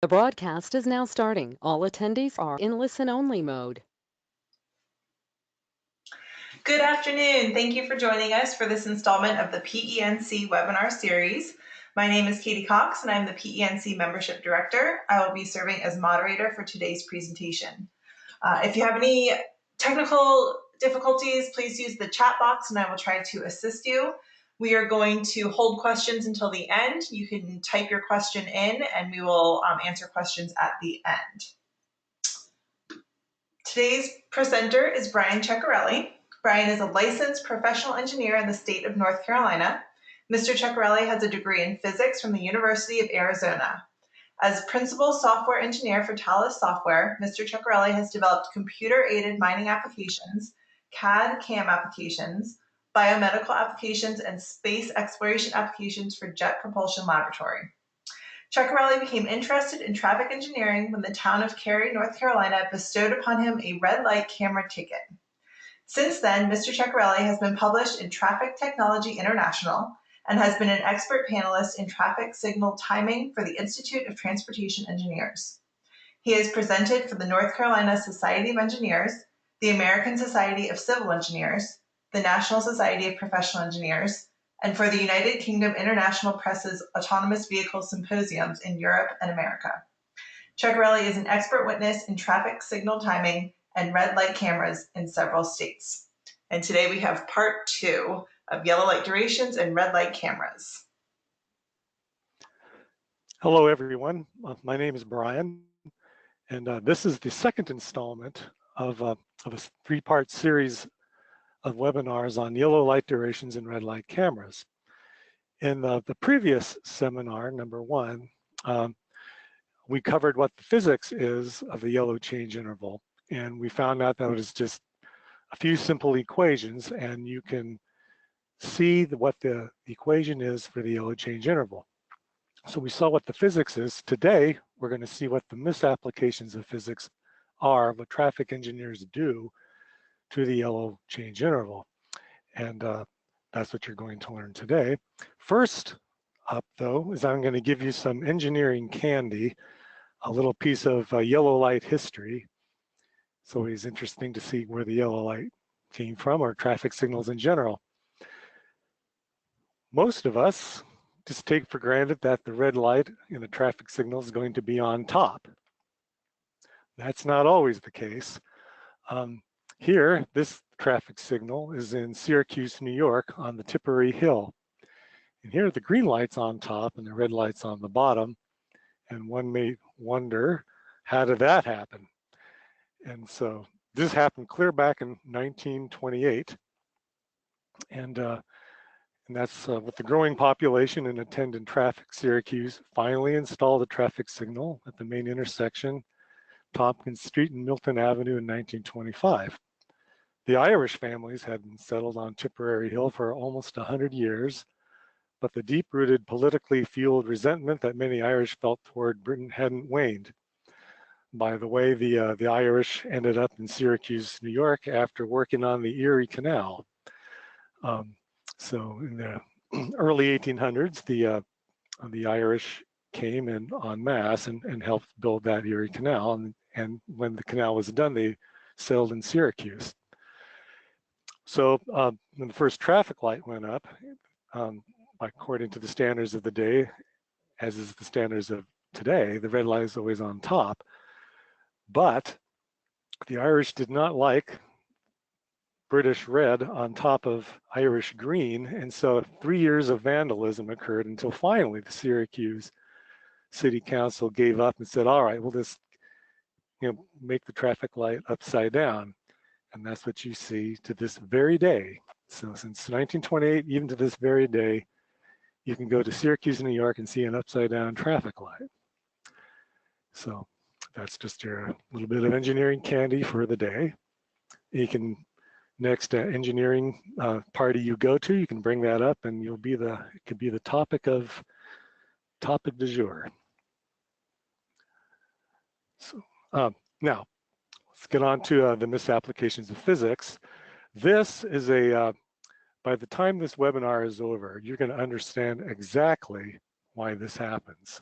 The broadcast is now starting. All attendees are in listen-only mode. Good afternoon. Thank you for joining us for this installment of the PENC webinar series. My name is Katie Cox and I'm the PENC Membership Director. I will be serving as moderator for today's presentation. If you have any technical difficulties, please use the chat box and I will try to assist you. We are going to hold questions until the end. You can type your question in and we will answer questions at the end. Today's presenter is Brian Ceccarelli. Brian is a licensed professional engineer in the state of North Carolina. Mr. Ceccarelli has a degree in physics from the University of Arizona. As principal software engineer for Talos Software, Mr. Ceccarelli has developed computer-aided mining applications, CAD/CAM applications, biomedical applications, and space exploration applications for Jet Propulsion Laboratory. Ceccarelli became interested in traffic engineering when the town of Cary, North Carolina bestowed upon him a red light camera ticket. Since then, Mr. Ceccarelli has been published in Traffic Technology International and has been an expert panelist in traffic signal timing for the Institute of Transportation Engineers. He has presented for the North Carolina Society of Engineers, the American Society of Civil Engineers, the National Society of Professional Engineers, and for the United Kingdom International Press's Autonomous Vehicle Symposiums in Europe and America. Ceccarelli is an expert witness in traffic signal timing and red light cameras in several states. And today we have part 2 of yellow light durations and red light cameras. Hello, everyone. My name is Brian, and this is the second installment of a 3-part series of webinars on yellow light durations and red light cameras. In the previous seminar, number 1, we covered what the physics is of the yellow change interval, and we found out that it was just a few simple equations, and you can see what the equation is for the yellow change interval. So we saw what the physics is. Today, we're going to see what the misapplications of physics are, what traffic engineers do to the yellow change interval. And that's what you're going to learn today. First up, though, is I'm going to give you some engineering candy, a little piece of yellow light history. It's always interesting to see where the yellow light came from, or traffic signals in general. Most of us just take for granted that the red light in a traffic signal is going to be on top. That's not always the case. Here, this traffic signal is in Syracuse, New York on the Tipperary Hill. And here the green light's on top and the red light's on the bottom. And one may wonder, how did that happen? And so this happened clear back in 1928. And that's with the growing population and attendant traffic, Syracuse finally installed a traffic signal at the main intersection, Tompkins Street and Milton Avenue in 1925. The Irish families had been settled on Tipperary Hill for almost 100 years, but the deep-rooted politically fueled resentment that many Irish felt toward Britain hadn't waned. By the way, the Irish ended up in Syracuse, New York after working on the Erie Canal. So in the early 1800s, the Irish came in en masse and helped build that Erie Canal. And when the canal was done, they settled in Syracuse. So when the first traffic light went up, according to the standards of the day, as is the standards of today, the red light is always on top. But the Irish did not like British red on top of Irish green, and so 3 years of vandalism occurred until finally the Syracuse City Council gave up and said, all right, we'll just make the traffic light upside down. And that's what you see to this very day. So since 1928, even to this very day, you can go to Syracuse, New York and see an upside down traffic light. So that's just your little bit of engineering candy for the day. You can, next engineering party you go to, you can bring that up and you'll be it could be the topic du jour. So now, let's get on to the misapplications of physics. This is by the time this webinar is over, you're going to understand exactly why this happens.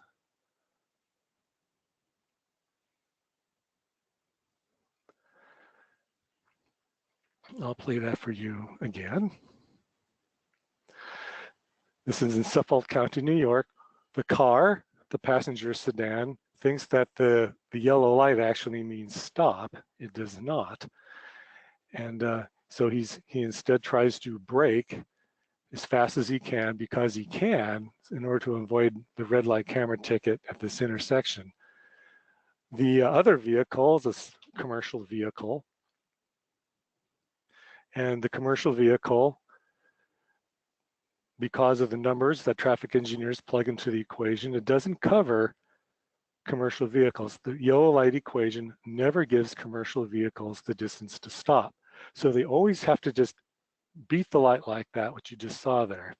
I'll play that for you again. This is in Suffolk County, New York. The car, the passenger sedan, thinks that the yellow light actually means stop. It does not. And so he instead tries to brake as fast as he can because he can in order to avoid the red light camera ticket at this intersection. The other vehicle is a commercial vehicle. And the commercial vehicle, because of the numbers that traffic engineers plug into the equation, it doesn't cover commercial vehicles. The yellow light equation never gives commercial vehicles the distance to stop. So they always have to just beat the light like that, which you just saw there.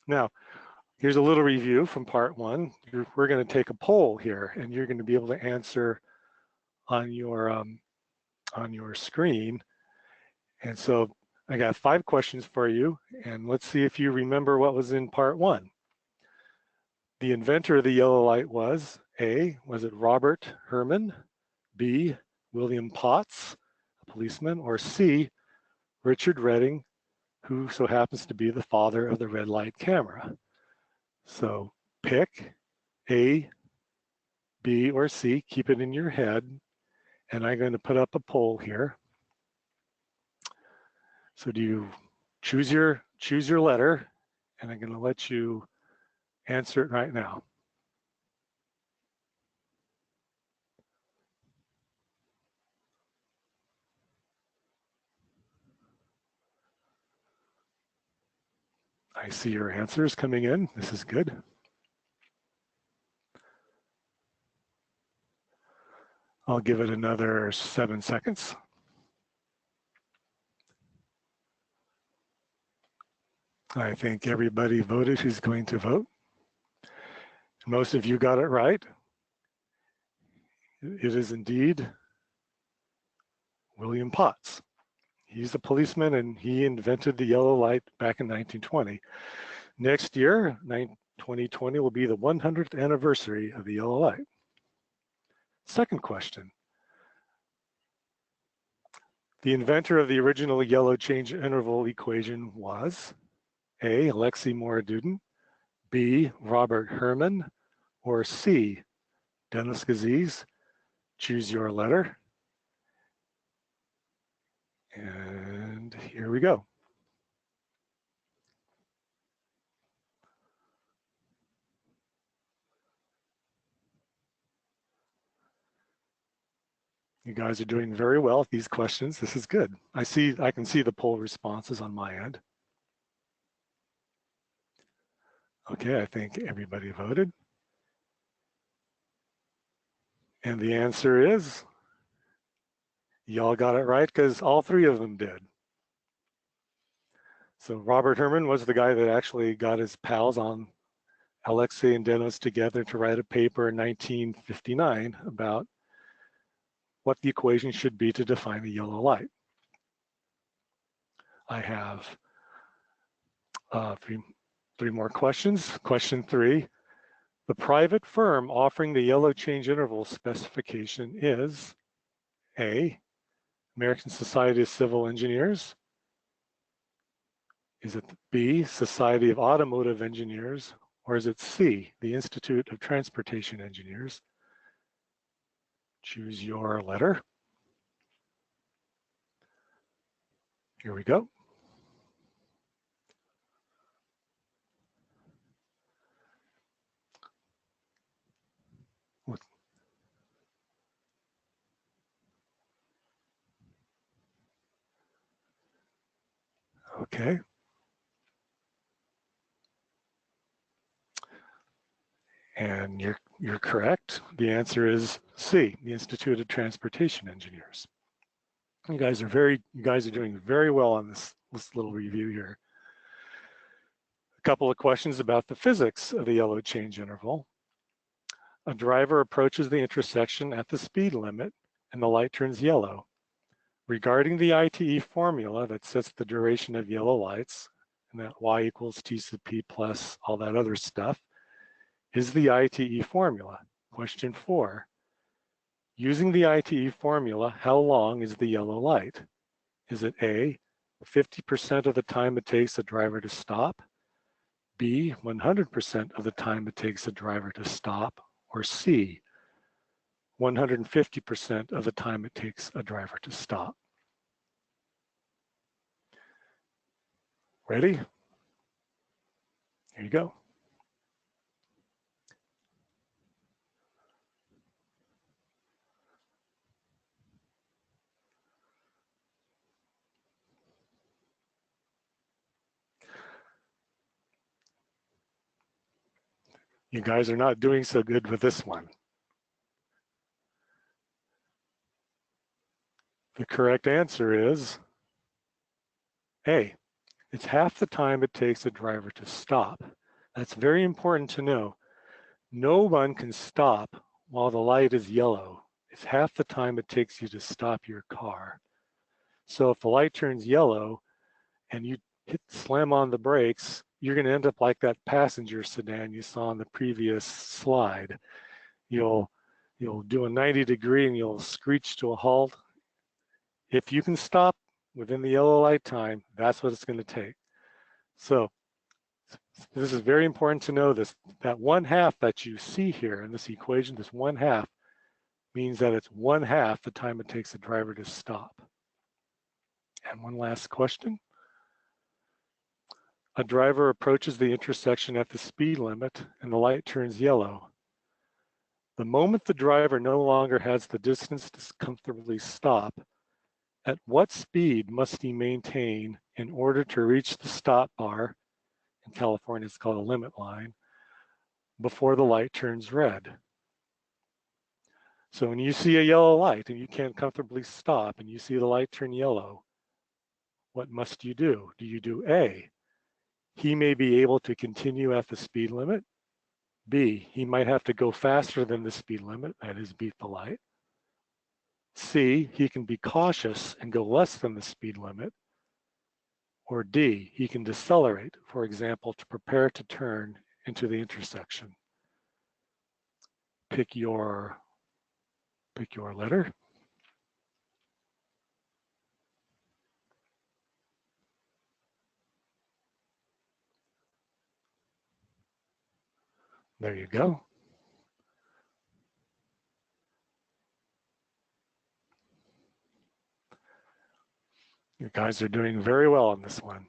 Now, here's a little review from part one. We're going to take a poll here, and you're going to be able to answer on your screen. And so I got 5 questions for you, and let's see if you remember what was in part one. The inventor of the yellow light was A, was it Robert Herman? B, William Potts, a policeman? Or C, Richard Redding, who so happens to be the father of the red light camera? So pick A, B, or C, keep it in your head, and I'm going to put up a poll here. So do you choose your letter, and I'm going to let you answer it right now. I see your answers coming in. This is good. I'll give it another 7 seconds. I think everybody voted who's going to vote. Most of you got it right. It is indeed William Potts. He's a policeman and he invented the yellow light back in 1920. Next year, 2020, will be the 100th anniversary of the yellow light. Second question. The inventor of the original yellow change interval equation was A, Alexei Moradudin, B, Robert Herman, or C, Dennis Gazees? Choose your letter. And here we go. You guys are doing very well with these questions. This is good. I can see the poll responses on my end. Okay, I think everybody voted. And the answer is, y'all got it right because all 3 of them did. So Robert Herman was the guy that actually got his pals on Alexei and Dennis together to write a paper in 1959 about what the equation should be to define the yellow light. I have 3 more questions. Question 3, the private firm offering the yellow change interval specification is A, American Society of Civil Engineers. Is it B, Society of Automotive Engineers? Or is it C, the Institute of Transportation Engineers? Choose your letter. Here we go. Okay. And you're correct. The answer is C, the Institute of Transportation Engineers. You guys are doing very well on this little review here. A couple of questions about the physics of the yellow change interval. A driver approaches the intersection at the speed limit and the light turns yellow. Regarding the ITE formula that sets the duration of yellow lights, and that Y equals T sub P plus all that other stuff, is the ITE formula. Question 4, Using the ITE formula, how long is the yellow light? Is it A, 50% of the time it takes a driver to stop, B, 100% of the time it takes a driver to stop, or C, 150% of the time it takes a driver to stop? Ready? Here you go. You guys are not doing so good with this one. The correct answer is A. It's half the time it takes a driver to stop. That's very important to know. No one can stop while the light is yellow. It's half the time it takes you to stop your car. So if the light turns yellow and you slam on the brakes, you're going to end up like that passenger sedan you saw on the previous slide. You'll do a 90-degree and you'll screech to a halt. If you can stop within the yellow light time, that's what it's going to take. So this is very important to know this. That 1/2 that you see here in this equation, this 1/2, means that it's 1/2 the time it takes a driver to stop. And one last question. A driver approaches the intersection at the speed limit and the light turns yellow. The moment the driver no longer has the distance to comfortably stop, at what speed must he maintain in order to reach the stop bar, in California it's called a limit line, before the light turns red? So when you see a yellow light and you can't comfortably stop and you see the light turn yellow, what must you do? Do you do A, he may be able to continue at the speed limit? B, he might have to go faster than the speed limit, that is, beat the light. C, he can be cautious and go less than the speed limit. Or D, he can decelerate, for example, to prepare to turn into the intersection. Pick your letter. There you go. You guys are doing very well on this one.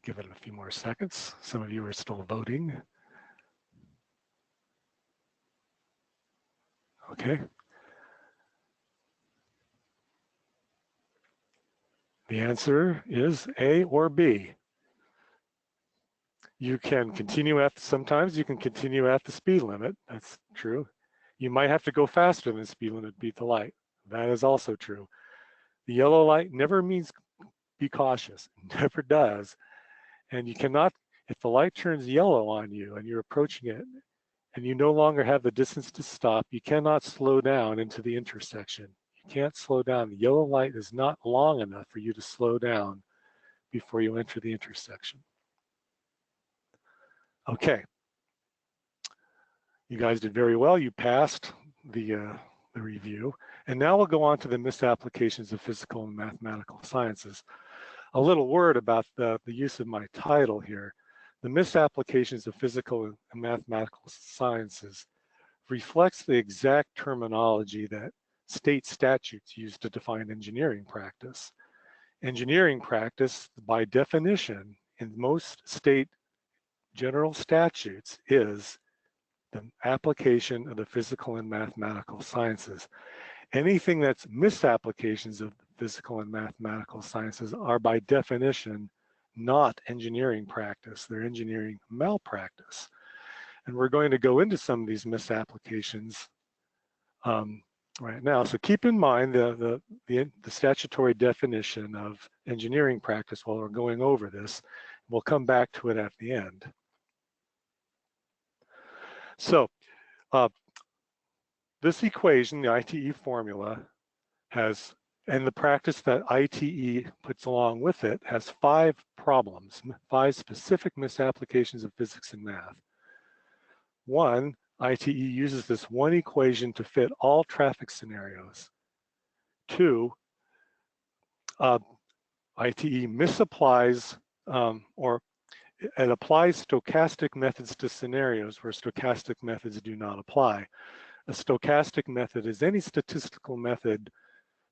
Give it a few more seconds. Some of you are still voting. Okay. The answer is A or B. You can continue at, sometimes you can continue at the speed limit. That's true. You might have to go faster than the speed limit, beat the light. That is also true. The yellow light never means be cautious. It never does. And you cannot, if the light turns yellow on you and you're approaching it and you no longer have the distance to stop, you cannot slow down into the intersection. You can't slow down. The yellow light is not long enough for you to slow down before you enter the intersection. Okay. You guys did very well. You passed the review. And now we'll go on to the misapplications of physical and mathematical sciences. A little word about the use of my title here. The misapplications of physical and mathematical sciences reflects the exact terminology that state statutes use to define engineering practice. Engineering practice, by definition, in most state general statutes, is the application of the physical and mathematical sciences. Anything that's misapplications of physical and mathematical sciences are by definition not engineering practice, they're engineering malpractice. And we're going to go into some of these misapplications right now. So keep in mind the statutory definition of engineering practice while we're going over this. We'll come back to it at the end. So this equation, the ITE formula, has, and the practice that ITE puts along with it, has 5 problems, 5 specific misapplications of physics and math. 1, ITE uses this one equation to fit all traffic scenarios. 2, ITE misapplies or it applies stochastic methods to scenarios where stochastic methods do not apply. A stochastic method is any statistical method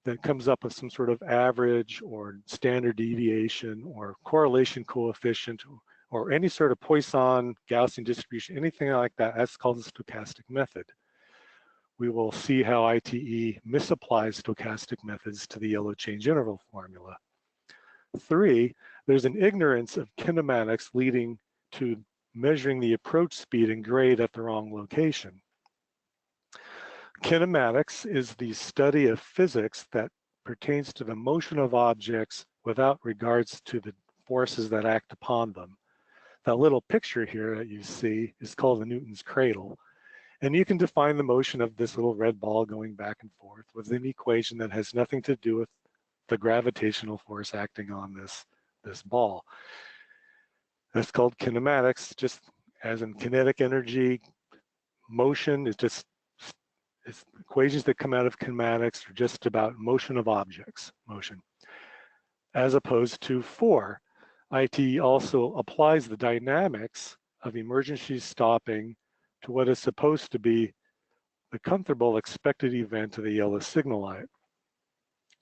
that comes up with some sort of average or standard deviation or correlation coefficient or any sort of Poisson Gaussian distribution, anything like that. That's called a stochastic method. We will see how ITE misapplies stochastic methods to the yellow change interval formula. 3, there's an ignorance of kinematics leading to measuring the approach speed and grade at the wrong location. Kinematics is the study of physics that pertains to the motion of objects without regards to the forces that act upon them. That little picture here that you see is called the Newton's cradle. And you can define the motion of this little red ball going back and forth with an equation that has nothing to do with the gravitational force acting on this ball. That's called kinematics, just as in kinetic energy. Motion is just it's equations that come out of kinematics are just about motion of objects, motion. As opposed to 4, IT also applies the dynamics of emergency stopping to what is supposed to be the comfortable expected event of the yellow signal light.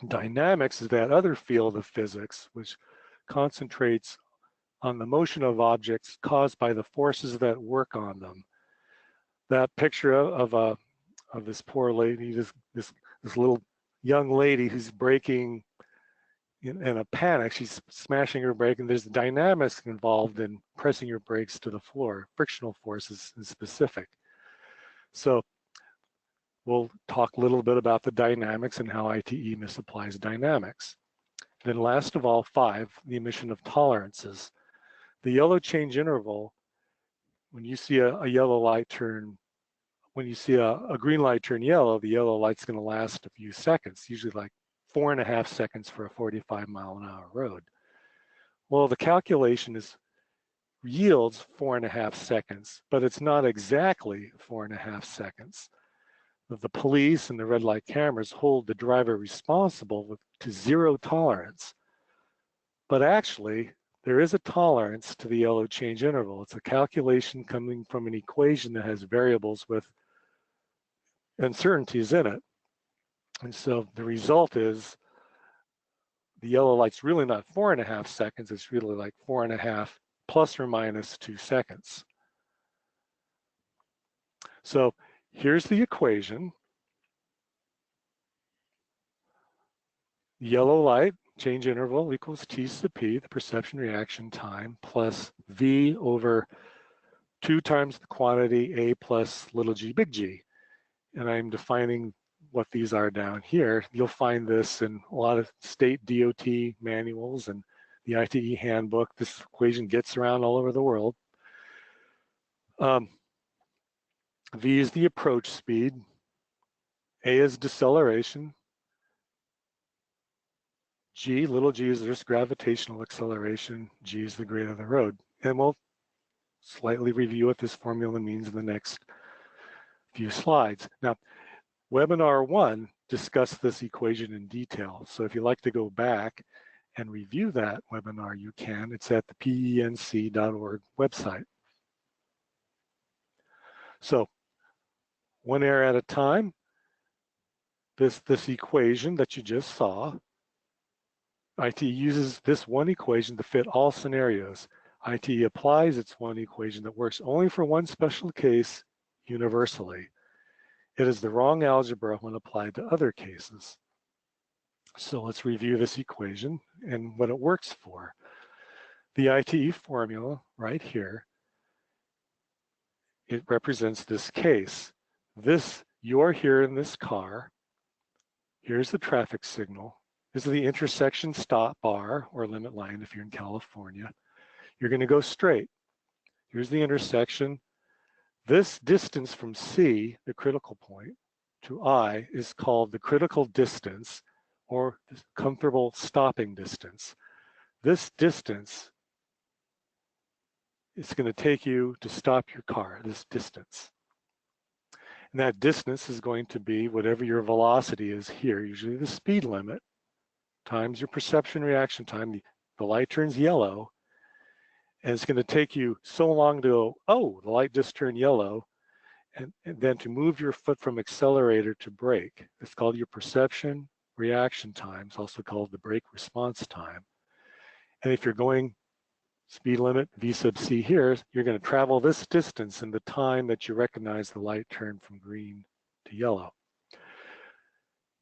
Dynamics is that other field of physics which concentrates on the motion of objects caused by the forces that work on them. That picture of this poor lady, this little young lady who's braking in a panic. She's smashing her brake, and there's dynamics involved in pressing your brakes to the floor. Frictional forces in specific. So we'll talk a little bit about the dynamics and how ITE misapplies dynamics. Then last of all, 5, the emission of tolerances. The yellow change interval, when you see a yellow light turn, when you see a green light turn yellow, the yellow light's going to last a few seconds, usually like 4.5 seconds for a 45-mile-an-hour road. Well, the calculation yields 4.5 seconds, but it's not exactly 4.5 seconds. The police and the red light cameras hold the driver responsible to 0 tolerance. But actually, there is a tolerance to the yellow change interval. It's a calculation coming from an equation that has variables with uncertainties in it. And so the result is the yellow light's really not 4.5 seconds, it's really like 4.5 plus or minus 2 seconds. So here's the equation. Yellow light change interval equals T to the P, the perception reaction time, plus V over 2 times the quantity A plus little g big G. And I'm defining what these are down here. You'll find this in a lot of state DOT manuals and the ITE handbook. This equation gets around all over the world. V is the approach speed. A is deceleration. G, little g is just gravitational acceleration. G is the grade of the road. And we'll slightly review what this formula means in the next few slides. Now, webinar 1 discussed this equation in detail. So if you'd like to go back and review that webinar, you can. It's at the penc.org website. So one error at a time. This equation that you just saw, IT uses this one equation to fit all scenarios. IT applies its one equation that works only for one special case universally. It is the wrong algebra when applied to other cases. So let's review this equation and what it works for. The ITE formula right here, it represents this case. You're here in this car. Here's the traffic signal. This is the intersection stop bar or limit line if you're in California. You're going to go straight. Here's the intersection. This distance from C, the critical point, to I is called the critical distance or the comfortable stopping distance. This distance it's going to take you to stop your car, this distance. And that distance is going to be whatever your velocity is here, usually the speed limit, times your perception reaction time. The light turns yellow, and it's going to take you so long to go, oh, the light just turned yellow, and then to move your foot from accelerator to brake. It's called your perception reaction time. It's also called the brake response time. And if you're going speed limit, V sub C here, you're going to travel this distance in the time that you recognize the light turned from green to yellow.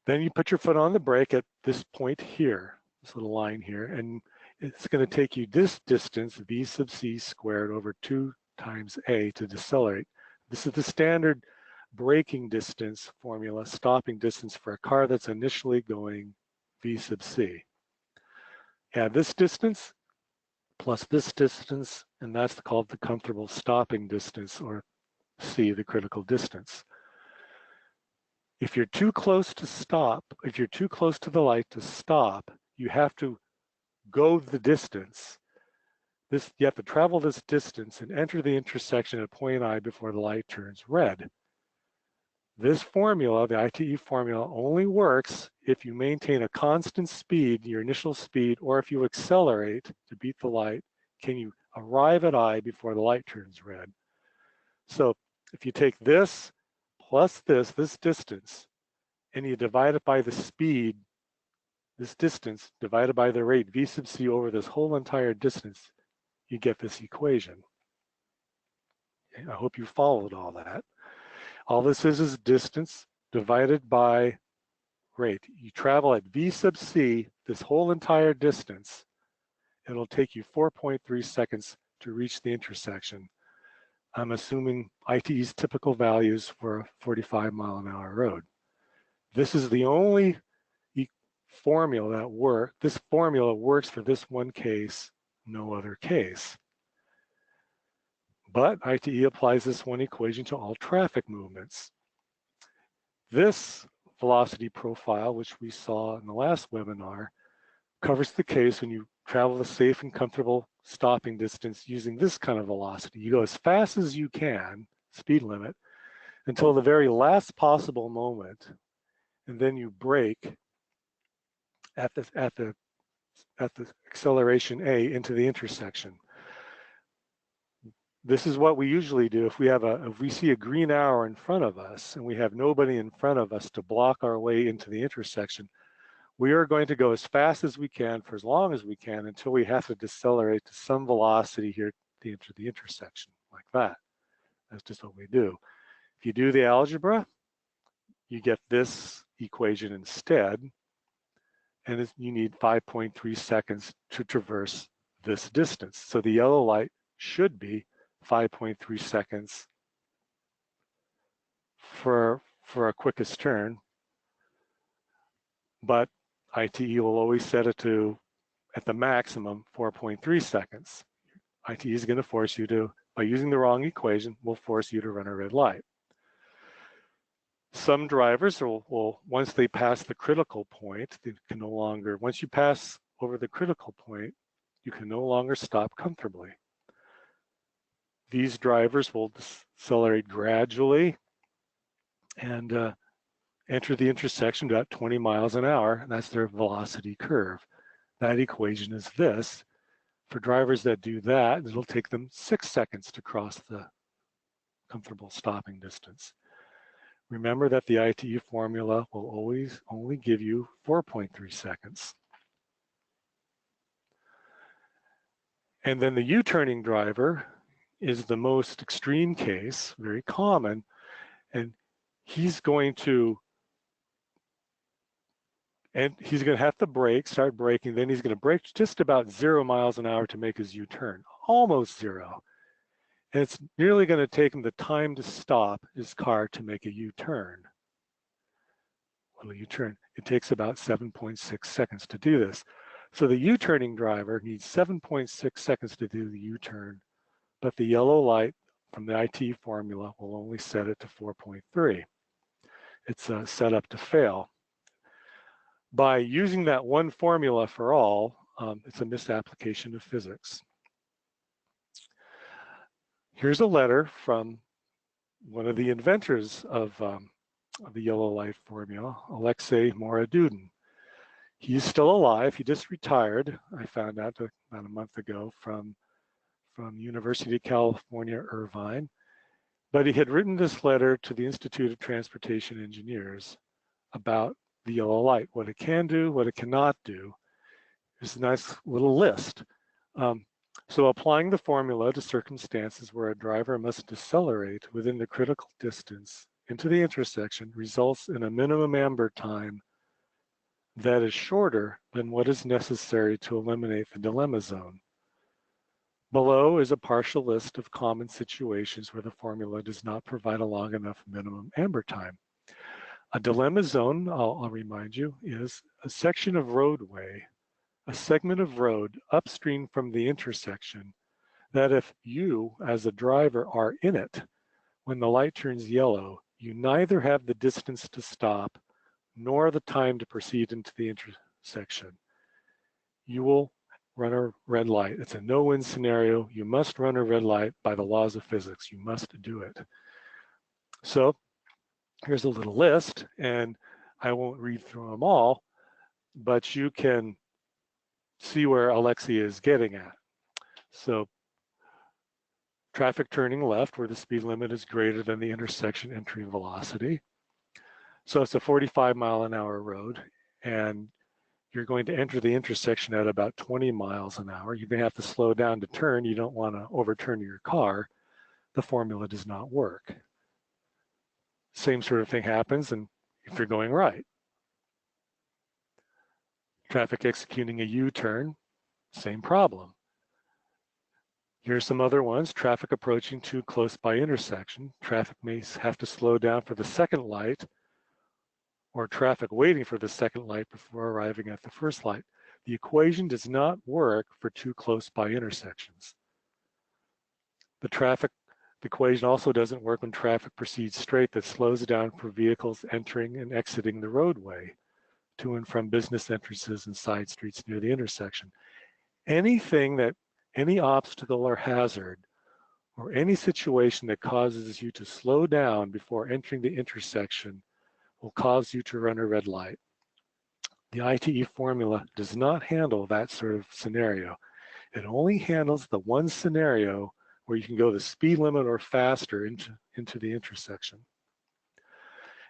Then you put your foot on the brake at this point here, this little line here, and it's going to take you this distance, V sub C squared over 2 times A to decelerate. This is the standard braking distance formula, stopping distance for a car that's initially going V sub C. Add this distance plus this distance, and that's called the comfortable stopping distance, or C, the critical distance. If you're too close to stop, if you're too close to the light to stop, you have to go the distance. You have to travel this distance and enter the intersection at point I before the light turns red. This formula, the ITE formula, only works if you maintain a constant speed, your initial speed, or if you accelerate to beat the light, can you arrive at I before the light turns red. So if you take this plus this distance, and you divide it by the speed, this distance divided by the rate, V sub C over this whole entire distance, you get this equation. I hope you followed all that. All this is distance divided by rate. You travel at V sub C this whole entire distance. It'll take you 4.3 seconds to reach the intersection. I'm assuming ITE's typical values for a 45-mile-an-hour road. This is the only formula that works. This formula works for this one case, no other case. But ITE applies this one equation to all traffic movements. This velocity profile, which we saw in the last webinar, covers the case when you travel a safe and comfortable stopping distance using this kind of velocity. You go as fast as you can, speed limit, until the very last possible moment, and then you brake at the acceleration A into the intersection. This is what we usually do if we see a green arrow in front of us and we have nobody in front of us to block our way into the intersection. We are going to go as fast as we can for as long as we can until we have to decelerate to some velocity here to enter the intersection, like that. That's just what we do. If you do the algebra, you get this equation instead, and you need 5.3 seconds to traverse this distance. So the yellow light should be 5.3 seconds for a quickest turn, but ITE will always set it to, at the maximum, 4.3 seconds. ITE is going to force you to, by using the wrong equation, will force you to run a red light. Some drivers will once they pass the critical point, they can no longer, once you pass over the critical point, you can no longer stop comfortably. These drivers will decelerate gradually and enter the intersection about 20 miles an hour, and that's their velocity curve. That equation is this. For drivers that do that, it'll take them 6 seconds to cross the comfortable stopping distance. Remember that the ITE formula will always only give you 4.3 seconds. And then the U-turning driver is the most extreme case, very common, and he's going to have to brake, start braking, then he's going to brake just about 0 miles an hour to make his U-turn, almost 0. And it's nearly going to take him the time to stop his car to make a U-turn. Little U-turn. It takes about 7.6 seconds to do this. So the U-turning driver needs 7.6 seconds to do the U-turn, but the yellow light from the ITE formula will only set it to 4.3. It's set up to fail. By using that one formula for all, it's a misapplication of physics. Here's a letter from one of the inventors of the yellow light formula, Alexei Moradudin. He's still alive. He just retired. I found out about a month ago from University of California, Irvine. But he had written this letter to the Institute of Transportation Engineers about the yellow light, what it can do, what it cannot do. There's a nice little list. So applying the formula to circumstances where a driver must decelerate within the critical distance into the intersection results in a minimum amber time that is shorter than what is necessary to eliminate the dilemma zone. Below is a partial list of common situations where the formula does not provide a long enough minimum amber time. A dilemma zone, I'll remind you, is a section of roadway, a segment of road upstream from the intersection that if you, as a driver, are in it, when the light turns yellow, you neither have the distance to stop nor the time to proceed into the intersection. You will run a red light. It's a no-win scenario. You must run a red light by the laws of physics. You must do it. So here's a little list, and I won't read through them all, but you can see where Alexei is getting at. So traffic turning left where the speed limit is greater than the intersection entering velocity. So it's a 45-mile-an-hour road, and you're going to enter the intersection at about 20 miles an hour. You're going to have to slow down to turn. You don't want to overturn your car. The formula does not work. Same sort of thing happens and if you're going right. Traffic executing a U-turn, same problem. Here's some other ones. Traffic approaching too close by intersection. Traffic may have to slow down for the second light, or traffic waiting for the second light before arriving at the first light. The equation does not work for too close by intersections. The traffic equation also doesn't work when traffic proceeds straight that slows down for vehicles entering and exiting the roadway to and from business entrances and side streets near the intersection. Any obstacle or hazard or any situation that causes you to slow down before entering the intersection will cause you to run a red light. The ITE formula does not handle that sort of scenario. It only handles the one scenario where you can go the speed limit or faster into the intersection.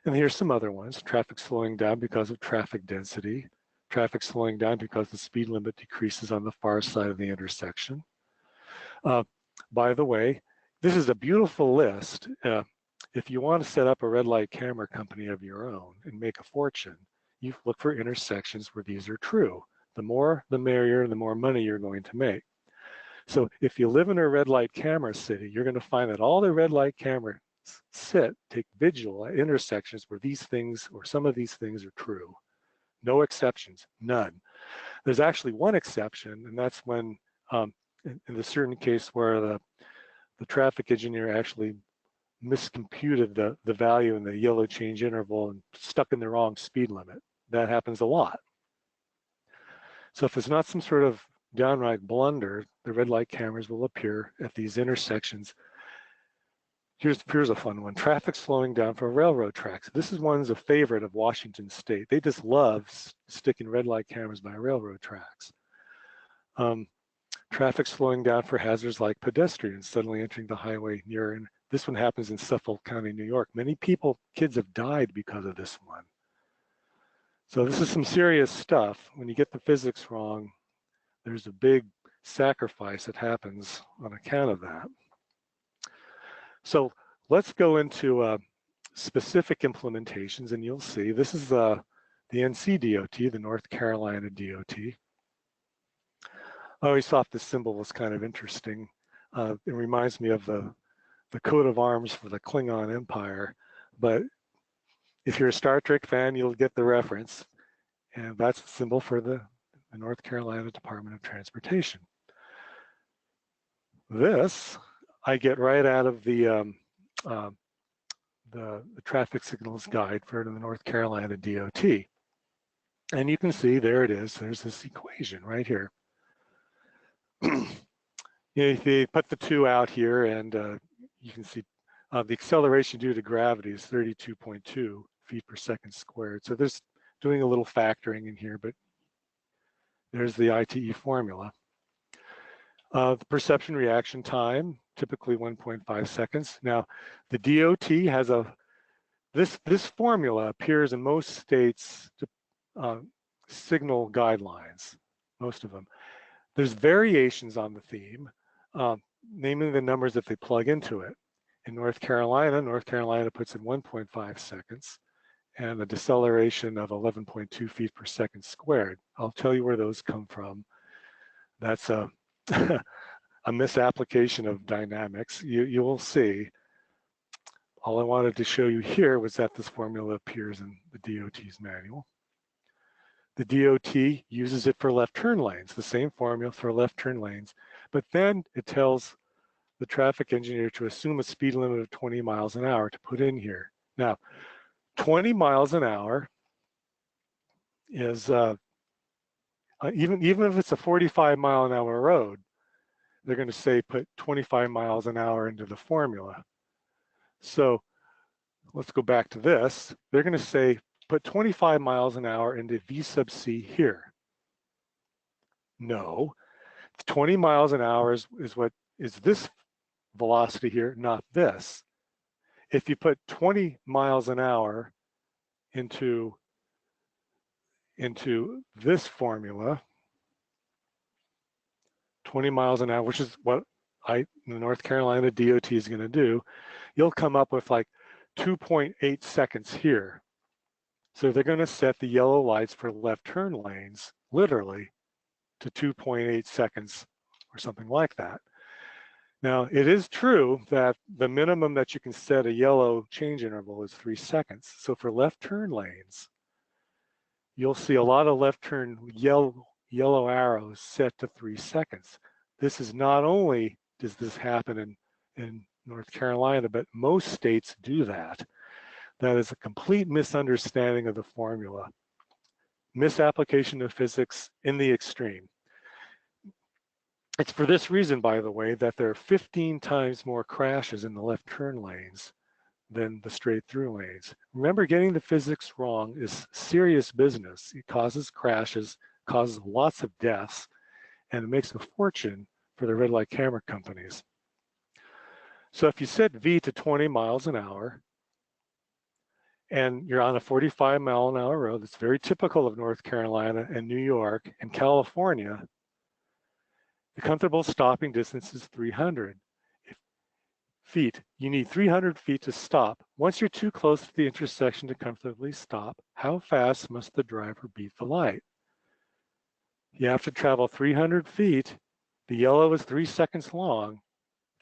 And here's some other ones. Traffic slowing down because of traffic density. Traffic slowing down because the speed limit decreases on the far side of the intersection. By the way, this is a beautiful list. If you want to set up a red light camera company of your own and make a fortune, you look for intersections where these are true. The more, the merrier, the more money you're going to make. So if you live in a red light camera city, you're going to find that all the red light cameras take vigil at intersections where these things or some of these things are true. No exceptions, none. There's actually one exception, and that's when in the certain case where the traffic engineer actually miscomputed the value in the yellow change interval and stuck in the wrong speed limit. That happens a lot. So if it's not some sort of downright blunder, the red light cameras will appear at these intersections. Here's a fun one. Traffic slowing down for railroad tracks. This is one's a favorite of Washington State. They just love sticking red light cameras by railroad tracks. Traffic slowing down for hazards like pedestrians suddenly entering the highway near, and this one happens in Suffolk County, New York. Many kids have died because of this one. So this is some serious stuff. When you get the physics wrong, there's a big sacrifice that happens on account of that. So let's go into specific implementations, and you'll see this is the NCDOT, the North Carolina DOT. I always thought this symbol was kind of interesting. It reminds me of the coat of arms for the Klingon Empire, but if you're a Star Trek fan, you'll get the reference, and that's the symbol for the North Carolina Department of Transportation. This I get right out of the traffic signals guide for the North Carolina DOT. And you can see there it is. There's this equation right here. if they put the two out here, and you can see the acceleration due to gravity is 32.2 feet per second squared. So there's doing a little factoring in here, but there's the ITE formula. The perception reaction time, typically 1.5 seconds. Now, the DOT has this formula appears in most states signal guidelines, most of them. There's variations on the theme, naming the numbers that they plug into it. In North Carolina puts in 1.5 seconds and a deceleration of 11.2 feet per second squared. I'll tell you where those come from. That's a, a misapplication of dynamics. You will see. All I wanted to show you here was that this formula appears in the DOT's manual. The DOT uses it for left turn lanes, the same formula for left turn lanes, but then it tells the traffic engineer to assume a speed limit of 20 miles an hour to put in here. Now, 20 miles an hour is, even if it's a 45 mile an hour road, they're going to say put 25 miles an hour into the formula. So let's go back to this. They're going to say put 25 miles an hour into V sub C here. No, 20 miles an hour is what is this velocity here, not this. If you put 20 miles an hour into this formula, 20 miles an hour, which is what the North Carolina DOT is going to do, you'll come up with like 2.8 seconds here. So they're going to set the yellow lights for left turn lanes literally to 2.8 seconds or something like that. Now, it is true that the minimum that you can set a yellow change interval is 3 seconds. So for left turn lanes, you'll see a lot of left turn yellow arrows set to 3 seconds. This is not only does this happen in North Carolina, but most states do that. That is a complete misunderstanding of the formula. Misapplication of physics in the extreme. It's for this reason, by the way, that there are 15 times more crashes in the left turn lanes than the straight through lanes. Remember, getting the physics wrong is serious business. It causes crashes, causes lots of deaths, and it makes a fortune for the red light camera companies. So if you set V to 20 miles an hour, and you're on a 45 mile an hour road, that's very typical of North Carolina and New York and California, the comfortable stopping distance is 300 feet. You need 300 feet to stop. Once you're too close to the intersection to comfortably stop, how fast must the driver beat the light? You have to travel 300 feet. The yellow is 3 seconds long.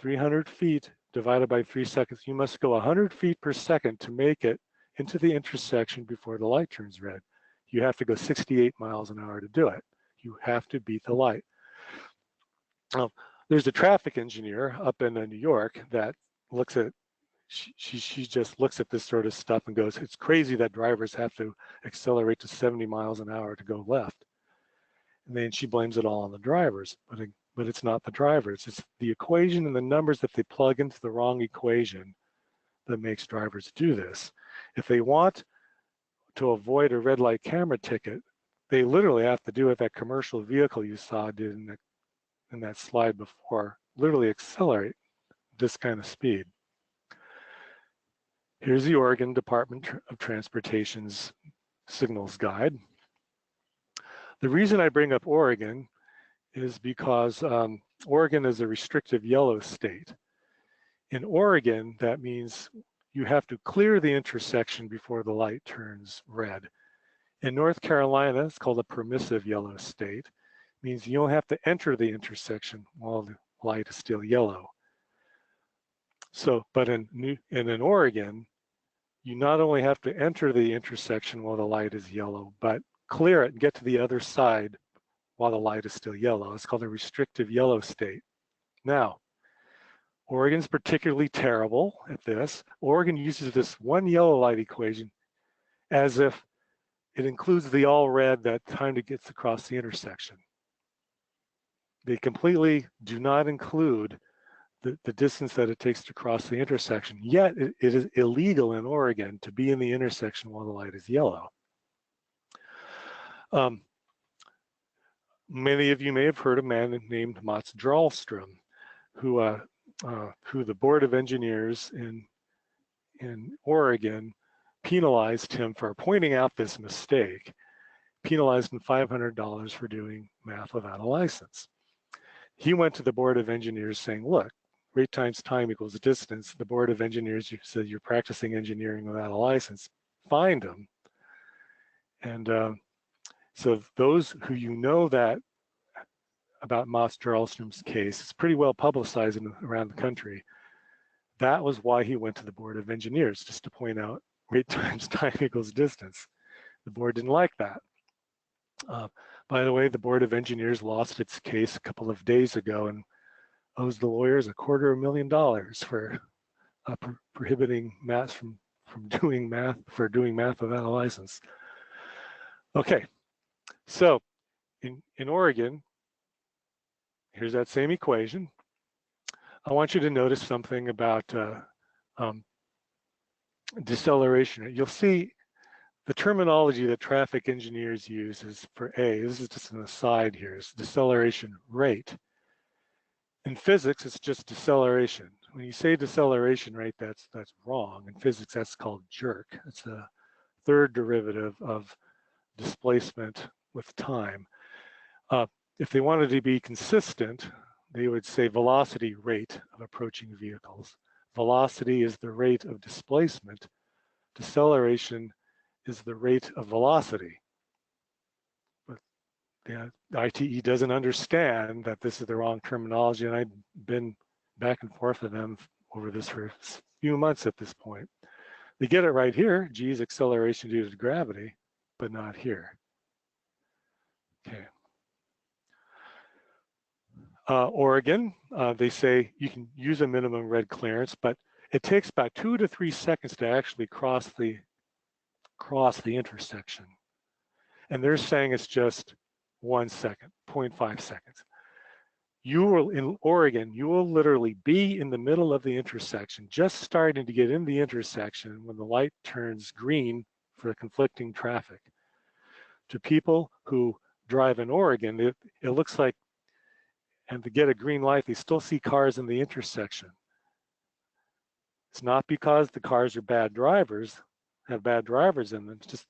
300 feet divided by 3 seconds. You must go 100 feet per second to make it into the intersection before the light turns red. You have to go 68 miles an hour to do it. You have to beat the light. There's a traffic engineer up in New York that looks at, she just looks at this sort of stuff and goes, it's crazy that drivers have to accelerate to 70 miles an hour to go left. And then she blames it all on the drivers, but it's not the drivers. It's the equation and the numbers that they plug into the wrong equation that makes drivers do this. If they want to avoid a red light camera ticket, they literally have to do what that commercial vehicle you saw did in that slide before, literally accelerate this kind of speed. Here's the Oregon Department of Transportation's signals guide. The reason I bring up Oregon is because Oregon is a restrictive yellow state. In Oregon, that means you have to clear the intersection before the light turns red. In North Carolina, it's called a permissive yellow state. It means you don't have to enter the intersection while the light is still yellow. So, but in Oregon, you not only have to enter the intersection while the light is yellow, but clear it and get to the other side while the light is still yellow. It's called a restrictive yellow state. Now, Oregon's particularly terrible at this. Oregon uses this one yellow light equation as if it includes the all red that time it gets across the intersection. they completely do not include the distance that it takes to cross the intersection. Yet it is illegal in Oregon to be in the intersection while the light is yellow. Many of you may have heard a man named Mats Dahlström, who the Board of Engineers in Oregon penalized him for pointing out this mistake, penalized him $500 for doing math without a license. He went to the Board of Engineers saying, look, rate times time equals distance. The Board of Engineers said you're practicing engineering without a license. Fined him. And so those who that about Mats Dahlström's case, it's pretty well publicized around the country. That was why he went to the Board of Engineers, just to point out rate times time equals distance. The board didn't like that. By the way, the Board of Engineers lost its case a couple of days ago and owes the lawyers $250,000 for prohibiting Mats from doing math without a license. Okay, so in Oregon, here's that same equation. I want you to notice something about deceleration. You'll see the terminology that traffic engineers use is for A, this is just an aside here, is deceleration rate. In physics, it's just deceleration. When you say deceleration rate, that's wrong. In physics, that's called jerk. It's a third derivative of displacement with time. If they wanted to be consistent, they would say velocity rate of approaching vehicles. Velocity is the rate of displacement. Deceleration is the rate of velocity. But the ITE doesn't understand that this is the wrong terminology, and I've been back and forth with them over this for a few months at this point. They get it right here, g is acceleration due to gravity, but not here. Okay. Oregon, they say you can use a minimum red clearance, but it takes about 2 to 3 seconds to actually cross the intersection. And they're saying it's just 1 second, 0.5 seconds. In Oregon, you will literally be in the middle of the intersection, just starting to get in the intersection when the light turns green for conflicting traffic. To people who drive in Oregon, it looks like, and to get a green light, they still see cars in the intersection. It's not because the cars are bad drivers, have bad drivers in them, it's just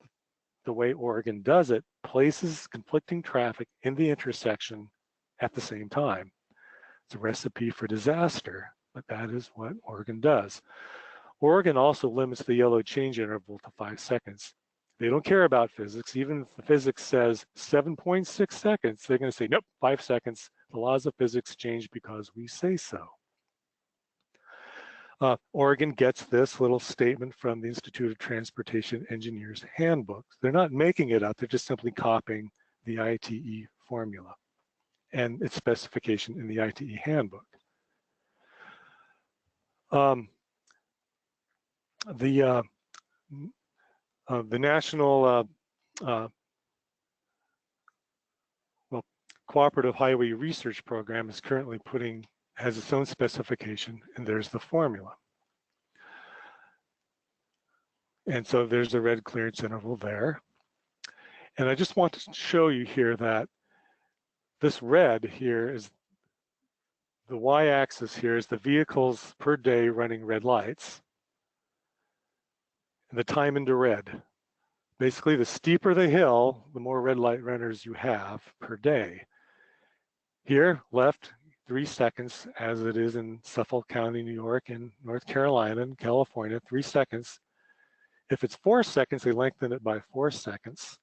the way Oregon does it, places conflicting traffic in the intersection at the same time. It's a recipe for disaster, but that is what Oregon does. Oregon also limits the yellow change interval to 5 seconds. They don't care about physics. Even if the physics says 7.6 seconds, they're going to say, nope, 5 seconds. The laws of physics change because we say so. Oregon gets this little statement from the Institute of Transportation Engineers handbook. They're not making it up, they're just simply copying the ITE formula and its specification in the ITE handbook. The National Cooperative Highway Research Program is currently has its own specification, and there's the formula. And so there's a red clearance interval there. And I just want to show you here that this red here is the y-axis here is the vehicles per day running red lights, and the time into red. Basically, the steeper the hill, the more red light runners you have per day. Here, left, 3 seconds, as it is in Suffolk County, New York, and North Carolina, and California, 3 seconds. If it's 4 seconds, they lengthen it by 4 seconds.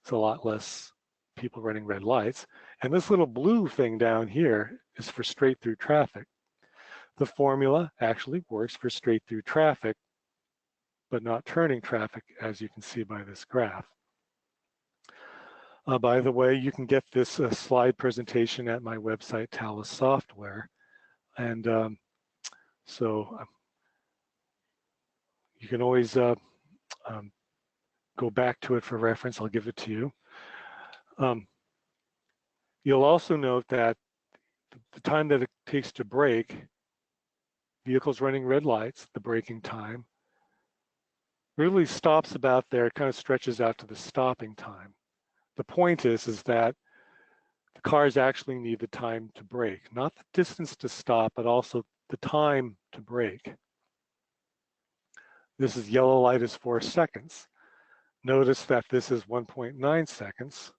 It's a lot less people running red lights. And this little blue thing down here is for straight through traffic. The formula actually works for straight through traffic, but not turning traffic, as you can see by this graph. By the way, you can get this slide presentation at my website, Talus Software. And so you can always go back to it for reference. I'll give it to you. You'll also note that the time that it takes to brake, vehicles running red lights, the braking time, really stops about there. It kind of stretches out to the stopping time. The point is that the cars actually need the time to brake, not the distance to stop, but also the time to brake. This is yellow light is 4 seconds. Notice that this is 1.9 seconds.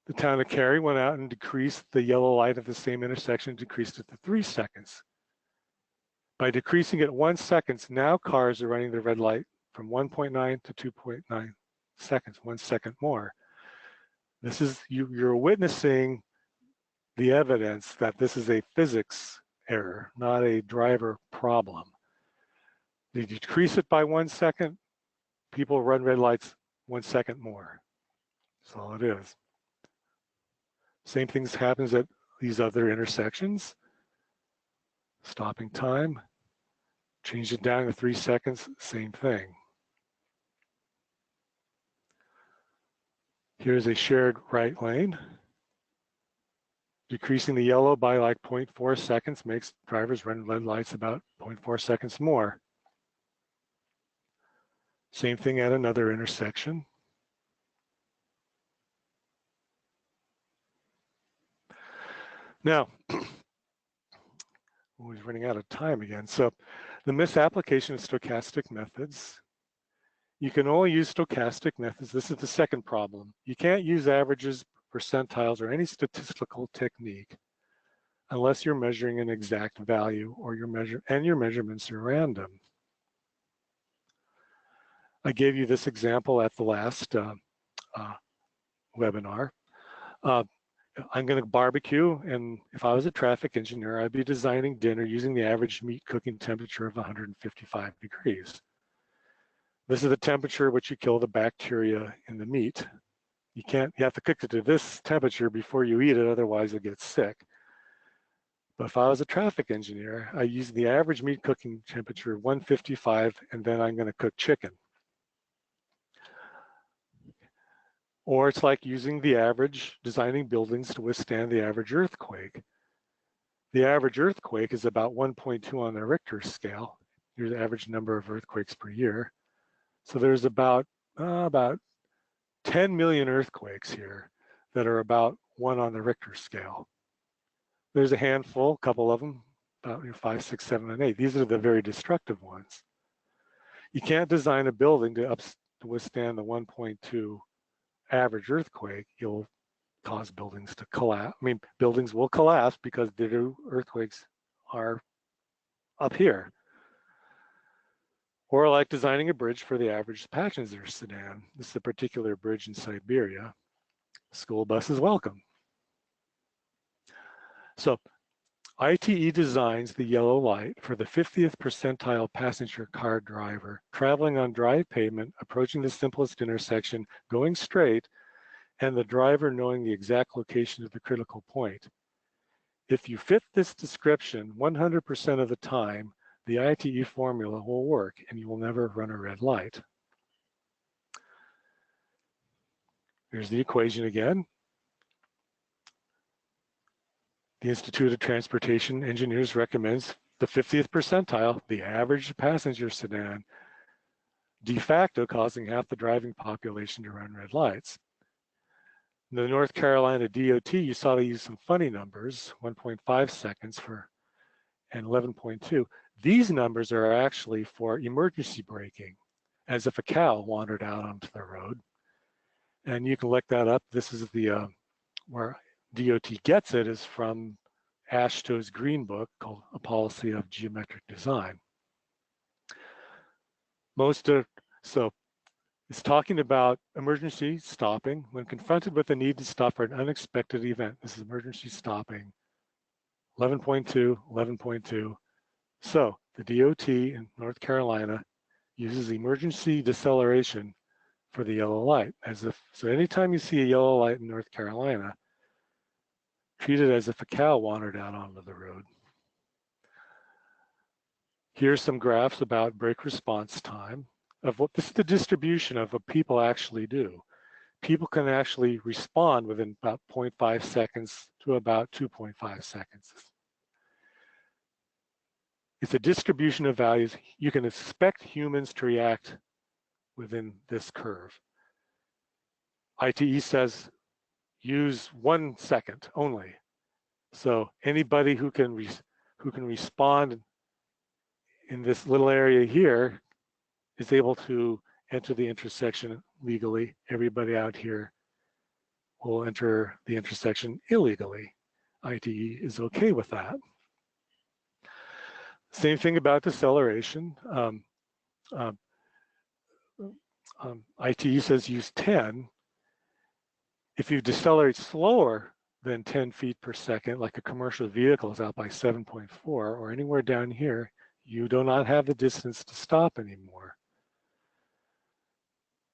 The town of Cary went out and decreased the yellow light at the same intersection, decreased it to 3 seconds. By decreasing it 1 second, now cars are running the red light from 1.9 to 2.9 seconds, 1 second more. This is, you're witnessing the evidence that this is a physics error, not a driver problem. You decrease it by 1 second, people run red lights 1 second more. That's all it is. Same things happens at these other intersections. Stopping time, change it down to 3 seconds, same thing. Here's a shared right lane. Decreasing the yellow by like 0.4 seconds makes drivers run red lights about 0.4 seconds more. Same thing at another intersection. Now, we're running out of time again. So the misapplication of stochastic methods. You can only use stochastic methods. This is the second problem. You can't use averages, percentiles, or any statistical technique unless you're measuring an exact value or your measurements are random. I gave you this example at the last webinar. I'm going to barbecue, and if I was a traffic engineer, I'd be designing dinner using the average meat cooking temperature of 155 degrees. This is the temperature at which you kill the bacteria in the meat. You have to cook it to this temperature before you eat it, otherwise you'll get sick. But if I was a traffic engineer, I use the average meat cooking temperature 155, and then I'm going to cook chicken. Or it's like using the average, designing buildings to withstand the average earthquake. The average earthquake is about 1.2 on the Richter scale. Here's the average number of earthquakes per year. So there's about 10 million earthquakes here that are about 1 on the Richter scale. There's a handful, a couple of them, about 5, 6, 7, and 8. These are the very destructive ones. You can't design a building to withstand the 1.2 average earthquake. You'll cause buildings to collapse. I mean, buildings will collapse because the earthquakes are up here. Or like designing a bridge for the average passenger sedan. This is a particular bridge in Siberia. School bus is welcome. So ITE designs the yellow light for the 50th percentile passenger car driver traveling on dry pavement, approaching the simplest intersection, going straight, and the driver knowing the exact location of the critical point. If you fit this description 100% of the time, the ITE formula will work and you will never run a red light. Here's the equation again. The Institute of Transportation Engineers recommends the 50th percentile, the average passenger sedan, de facto causing half the driving population to run red lights. In the North Carolina DOT, you saw they used some funny numbers, 1.5 seconds and 11.2. These numbers are actually for emergency braking, as if a cow wandered out onto the road. And you can look that up. This is the where DOT gets it is from Ashto's Green Book called A Policy of Geometric Design. So it's talking about emergency stopping when confronted with the need to stop for an unexpected event. This is emergency stopping, 11.2, 11.2. So the DOT in North Carolina uses emergency deceleration for the yellow light, so anytime you see a yellow light in North Carolina, treat it as if a cow wandered out onto the road. Here's some graphs about brake response time. This is the distribution of what people actually do. people can actually respond within about 0.5 seconds to about 2.5 seconds. It's a distribution of values. You can expect humans to react within this curve. ITE says use 1 second only. So anybody who can respond in this little area here is able to enter the intersection legally. Everybody out here will enter the intersection illegally. ITE is okay with that. Same thing about deceleration. ITE says use 10. If you decelerate slower than 10 feet per second, like a commercial vehicle is out by 7.4 or anywhere down here, you do not have the distance to stop anymore.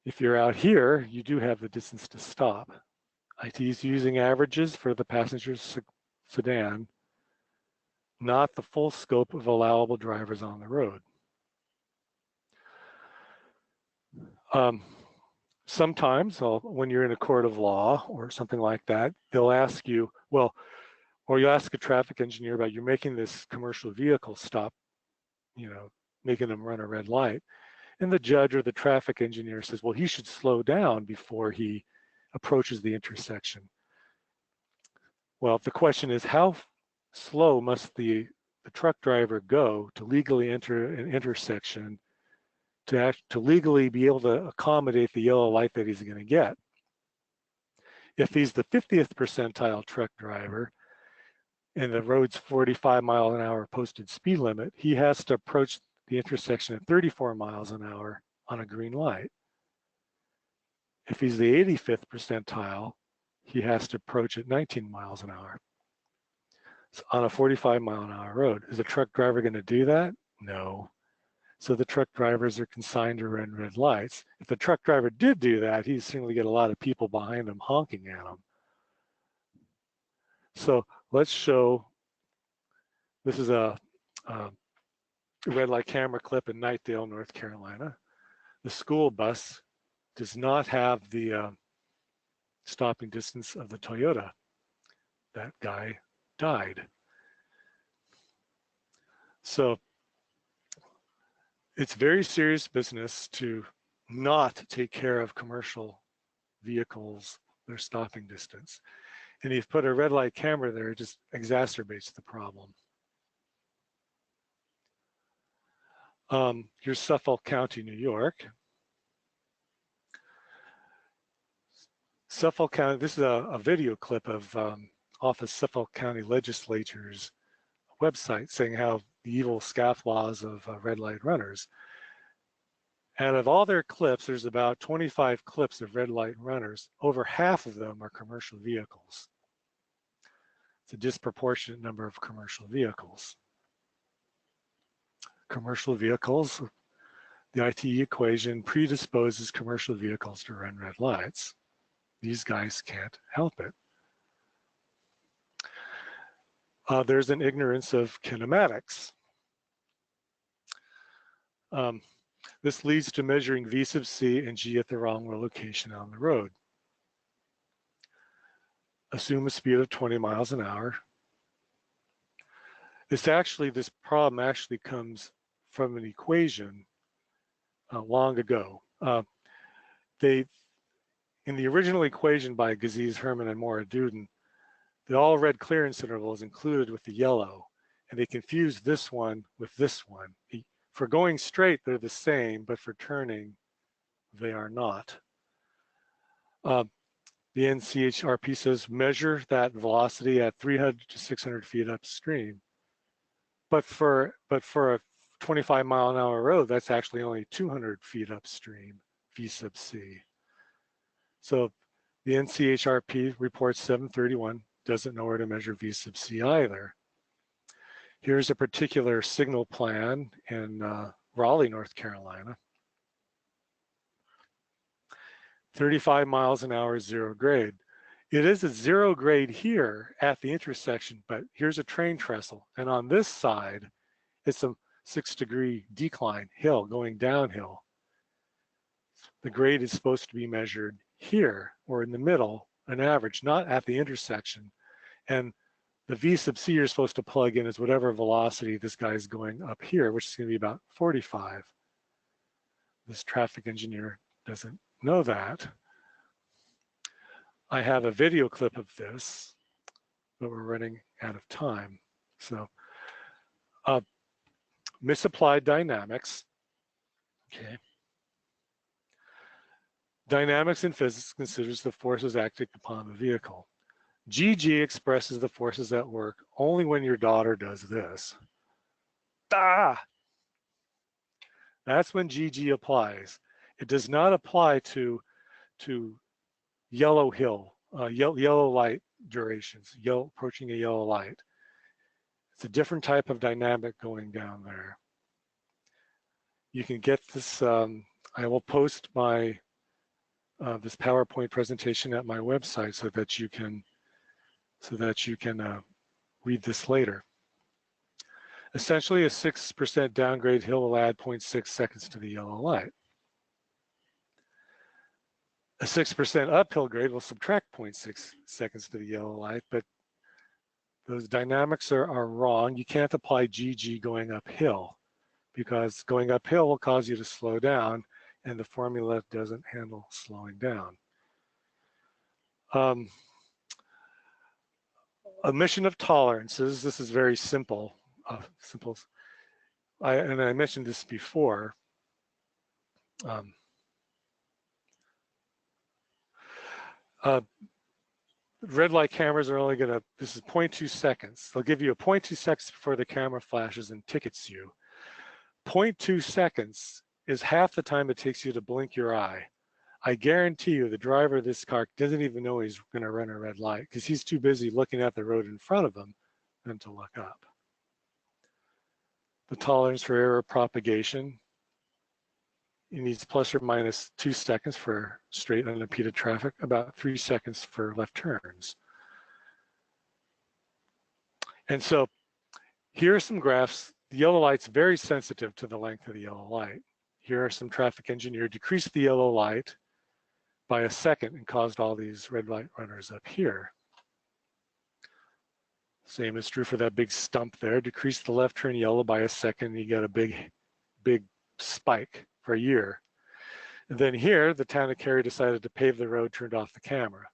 If you're out here, you do have the distance to stop. ITE is using averages for the passenger sedan, not the full scope of allowable drivers on the road. Sometimes when you're in a court of law or something like that, they'll ask you, well, or you ask a traffic engineer about you're making this commercial vehicle stop, making them run a red light. And the judge or the traffic engineer says, well, he should slow down before he approaches the intersection. Well, the question is, how slow must the truck driver go to legally enter an intersection to legally be able to accommodate the yellow light that he's going to get? If he's the 50th percentile truck driver and the road's 45 mile an hour posted speed limit, he has to approach the intersection at 34 miles an hour on a green light. If he's the 85th percentile, he has to approach at 19 miles an hour. So on a 45 mile an hour road. Is the truck driver going to do that? No. So the truck drivers are consigned to run red lights. If the truck driver did do that, he'd certainly get a lot of people behind him honking at him. So let's show, this is a red light camera clip in Knightdale, North Carolina. The school bus does not have the stopping distance of the Toyota. That guy died. So it's very serious business to not take care of commercial vehicles, their stopping distance. And if you put a red light camera there, it just exacerbates the problem. Here's Suffolk County, New York. Suffolk County, this is a video clip of off of Suffolk County Legislature's website saying how the evil scofflaws of red light runners. Out of all their clips, there's about 25 clips of red light runners. Over half of them are commercial vehicles. It's a disproportionate number of commercial vehicles. Commercial vehicles, the ITE equation predisposes commercial vehicles to run red lights. These guys can't help it. There's an ignorance of kinematics. This leads to measuring V sub C and G at the wrong location on the road. Assume a speed of 20 miles an hour. This problem actually comes from an equation long ago. In the original equation by Gaziz, Herman, and Moradudin, the all red clearance interval is included with the yellow, and they confused this one with this one. For going straight, they're the same, but for turning, they are not. The NCHRP says measure that velocity at 300 to 600 feet upstream. But for a 25 mile an hour road, that's actually only 200 feet upstream, V sub C. So the NCHRP report 731 doesn't know where to measure V sub C either. Here's a particular signal plan in Raleigh, North Carolina. 35 miles an hour, 0 grade. It is a 0 grade here at the intersection, but here's a train trestle. And on this side, it's a 6-degree decline hill going downhill. The grade is supposed to be measured here or in the middle, an average, not at the intersection. And the V sub c you're supposed to plug in is whatever velocity this guy is going up here, which is going to be about 45. This traffic engineer doesn't know that. I have a video clip of this, but we're running out of time. So misapplied dynamics. Okay. Dynamics in physics considers the forces acting upon the vehicle. GG expresses the forces at work only when your daughter does this. Ah! That's when GG applies. It does not apply to yellow light durations, approaching a yellow light. It's a different type of dynamic going down there. You can get this, I will post my this PowerPoint presentation at my website so that you can read this later. Essentially, a 6% downgrade hill will add 0.6 seconds to the yellow light. A 6% uphill grade will subtract 0.6 seconds to the yellow light, but those dynamics are wrong. You can't apply GG going uphill because going uphill will cause you to slow down, and the formula doesn't handle slowing down. Omission of tolerances. This is very simple. And I mentioned this before. Red light cameras are only going to, this is 0.2 seconds. They'll give you a 0.2 seconds before the camera flashes and tickets you. 0.2 seconds is half the time it takes you to blink your eye. I guarantee you the driver of this car doesn't even know he's going to run a red light because he's too busy looking at the road in front of him than to look up. The tolerance for error propagation, it needs plus or minus 2 seconds for straight unimpeded traffic, about 3 seconds for left turns. And so here are some graphs. The yellow light's very sensitive to the length of the yellow light. Here are some traffic engineer decreased the yellow light by a second and caused all these red light runners up here. Same is true for that big stump there. Decrease the left turn yellow by a second, you get a big spike for a year. And then here, the town of Cary decided to pave the road, turned off the camera.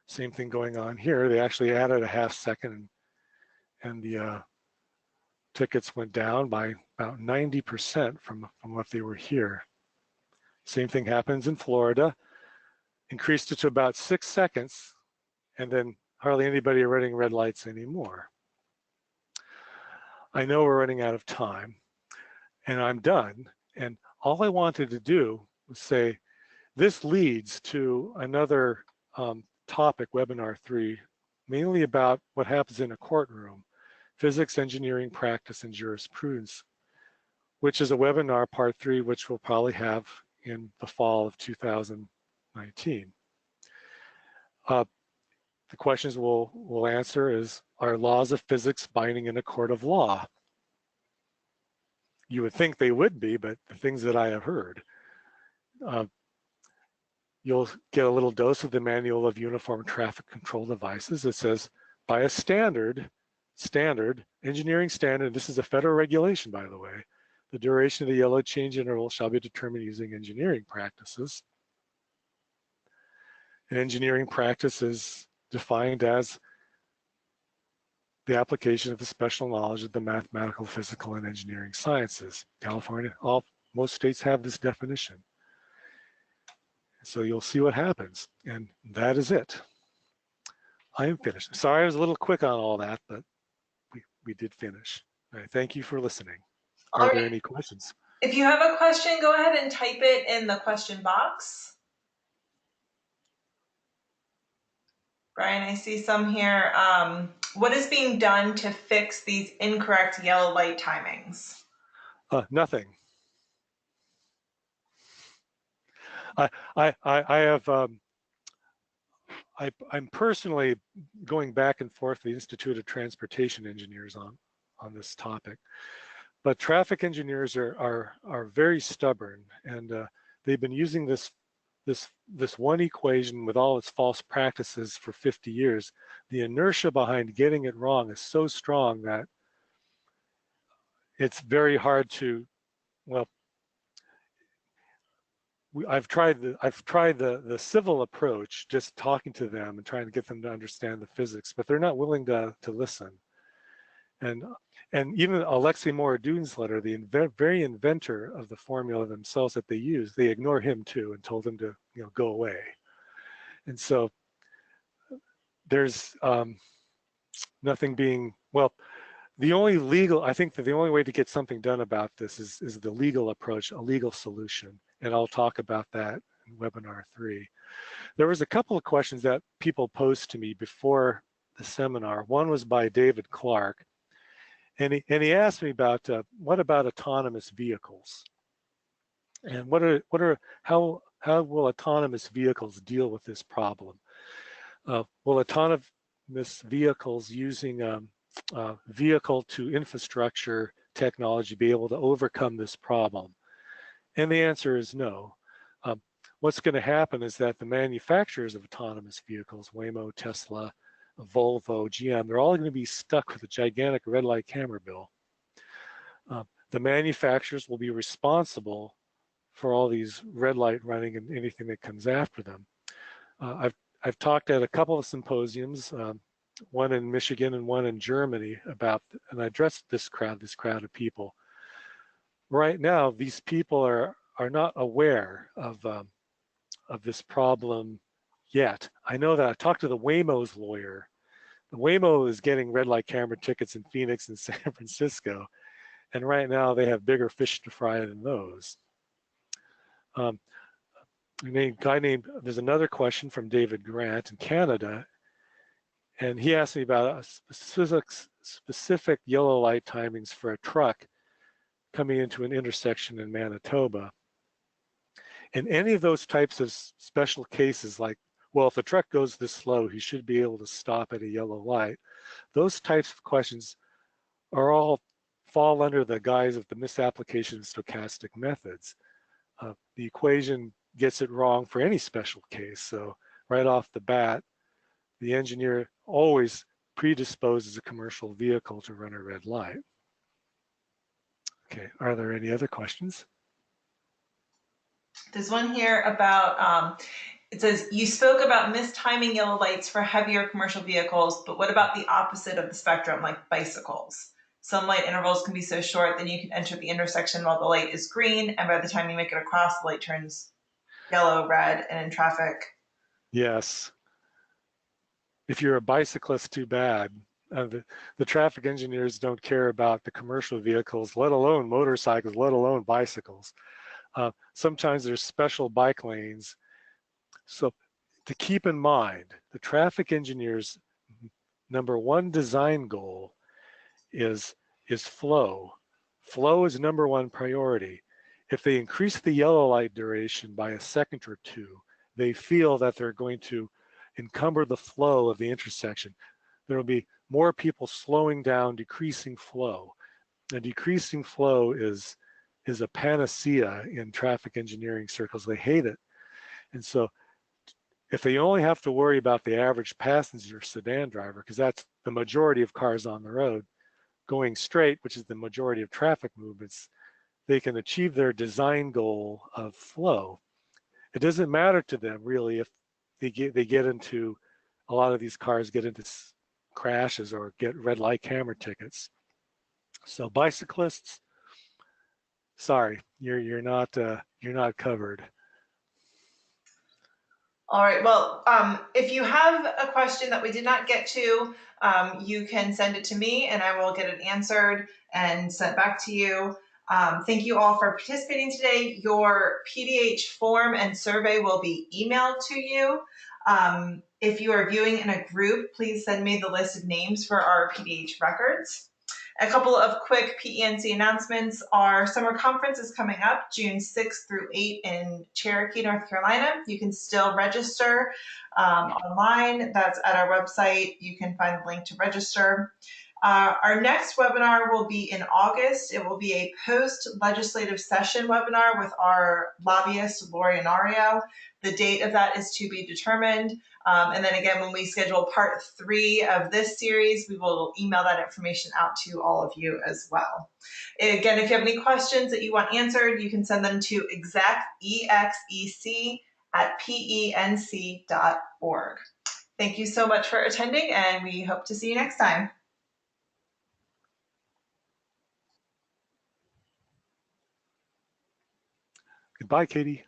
Same thing going on here. They actually added a half second and the tickets went down by about 90% from what they were here. Same thing happens in Florida. Increased it to about 6 seconds, and then hardly anybody are running red lights anymore. I know we're running out of time, and I'm done. And all I wanted to do was say, this leads to another topic, webinar 3, mainly about what happens in a courtroom, physics, engineering, practice, and jurisprudence, which is a webinar part 3, which we'll probably have in the fall of 2019. The questions we'll answer is, are laws of physics binding in a court of law? You would think they would be, but the things that I have heard. You'll get a little dose of the Manual of Uniform Traffic Control Devices. It says, by a engineering standard, this is a federal regulation, by the way, the duration of the yellow change interval shall be determined using engineering practices. An engineering practice is defined as the application of the special knowledge of the mathematical, physical, and engineering sciences. California, most states have this definition. So you'll see what happens, and that is it. I am finished. Sorry I was a little quick on all that, but we did finish. All right, thank you for listening. Are there any questions? If you have a question, go ahead and type it in the question box. Brian, I see some here. What is being done to fix these incorrect yellow light timings? Nothing. I have I'm personally going back and forth with the Institute of Transportation Engineers on this topic, but traffic engineers are very stubborn, and they've been using this this one equation with all its false practices for 50 years, the inertia behind getting it wrong is so strong that it's very hard to, well, I've tried the civil approach, just talking to them and trying to get them to understand the physics, but they're not willing to listen. And even Alexei Moradun's letter, the very inventor of the formula themselves that they use, they ignore him too and told him to go away. And so there's nothing being, well, the only legal, I think that the only way to get something done about this is the legal approach, a legal solution. And I'll talk about that in webinar 3. There was a couple of questions that people posed to me before the seminar. One was by David Clark, and he asked me about what about autonomous vehicles, and how will autonomous vehicles deal with this problem? Will autonomous vehicles using vehicle to infrastructure technology be able to overcome this problem? And the answer is no. What's going to happen is that the manufacturers of autonomous vehicles, Waymo, Tesla, Volvo, GM, they're all going to be stuck with a gigantic red light camera bill. The manufacturers will be responsible for all these red light running and anything that comes after them. I've talked at a couple of symposiums, one in Michigan and one in Germany, and I addressed this crowd of people. Right now, these people are not aware of this problem yet. I know that I talked to the Waymo's lawyer. The Waymo is getting red light camera tickets in Phoenix and San Francisco, and right now they have bigger fish to fry than those. There's another question from David Grant in Canada, and he asked me about specific yellow light timings for a truck coming into an intersection in Manitoba. In any of those types of special cases, like, well, if the truck goes this slow, he should be able to stop at a yellow light. Those types of questions are all fall under the guise of the misapplication of stochastic methods. The equation gets it wrong for any special case. So right off the bat, the engineer always predisposes a commercial vehicle to run a red light. Okay, are there any other questions? There's one here about, it says, you spoke about mistiming yellow lights for heavier commercial vehicles, but what about the opposite of the spectrum, like bicycles? Some light intervals can be so short that you can enter the intersection while the light is green, and by the time you make it across, the light turns yellow, red, and in traffic. Yes. If you're a bicyclist, too bad. The traffic engineers don't care about the commercial vehicles, let alone motorcycles, let alone bicycles. Sometimes there's special bike lanes. So to keep in mind, the traffic engineers' #1 design goal is flow. Flow is #1 priority. If they increase the yellow light duration by a second or two, they feel that they're going to encumber the flow of the intersection. There will be more people slowing down, decreasing flow. And decreasing flow is a panacea in traffic engineering circles. They hate it. And so if they only have to worry about the average passenger sedan driver, because that's the majority of cars on the road, going straight, which is the majority of traffic movements, they can achieve their design goal of flow. It doesn't matter to them really if they get into, a lot of these cars get into crashes or get red light camera tickets. So bicyclists, sorry, you're not covered. All right, well, if you have a question that we did not get to, you can send it to me and I will get it answered and sent back to you. Thank you all for participating today. Your PDH form and survey will be emailed to you. If you are viewing in a group, please send me the list of names for our PDH records. A couple of quick PENC announcements. Our summer conference is coming up June 6th through 8th in Cherokee, North Carolina. You can still register online. That's at our website. You can find the link to register. Our next webinar will be in August. It will be a post-legislative session webinar with our lobbyist, Lori Inario. The date of that is to be determined. And then again, when we schedule part 3 of this series, we will email that information out to all of you as well. Again, if you have any questions that you want answered, you can send them to exec@penc.org. Thank you so much for attending, and we hope to see you next time. Goodbye, Katie.